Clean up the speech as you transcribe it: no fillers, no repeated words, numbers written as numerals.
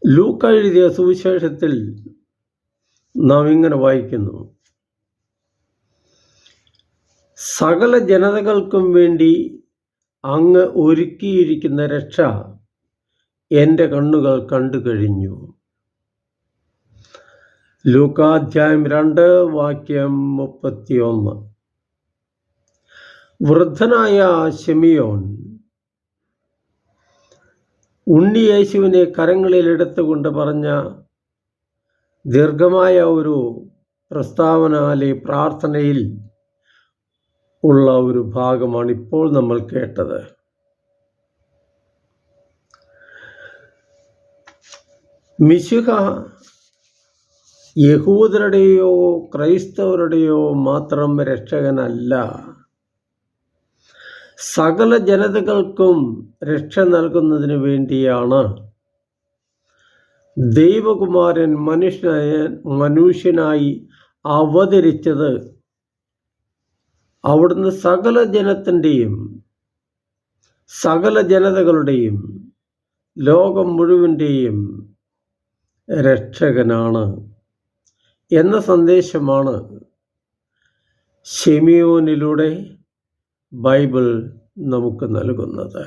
ലൂക്ക എഴുതിയ സുവിശേഷത്തിൽ നാം ഇങ്ങനെ വായിക്കുന്നു: സകല ജനതകൾക്കും വേണ്ടി അങ്ങ് ഒരുക്കിയിരിക്കുന്ന രക്ഷ എൻ്റെ കണ്ണുകൾ കണ്ടു കഴിഞ്ഞു. ലൂക്ക അധ്യായം 2 വാക്യം 31. വൃദ്ധനായ ശിമിയോൻ ഉണ്ണിയേശുവിനെ കരങ്ങളിലെടുത്തുകൊണ്ട് പറഞ്ഞ ദീർഘമായ ഒരു പ്രസ്താവന പ്രാർത്ഥനയിൽ ഉള്ള ഒരു ഭാഗമാണ് ഇപ്പോൾ നമ്മൾ കേട്ടത്. മിശിഹ യഹൂദരുടെയോ ക്രൈസ്തവരുടെയോ മാത്രം രക്ഷകനല്ല, സകല ജനതകൾക്കും രക്ഷ നൽകുന്നതിന് വേണ്ടിയാണ് ദൈവകുമാരൻ മനുഷ്യനായി അവതരിച്ചത്. അവിടുന്ന് സകല ജനത്തിൻ്റെയും സകല ജനതകളുടെയും ലോകം മുഴുവൻ്റെയും രക്ഷകനാണ് എന്ന സന്ദേശമാണ് ശിമിയോനിലൂടെ ബൈബിൾ നമുക്ക് നൽകുന്നത്.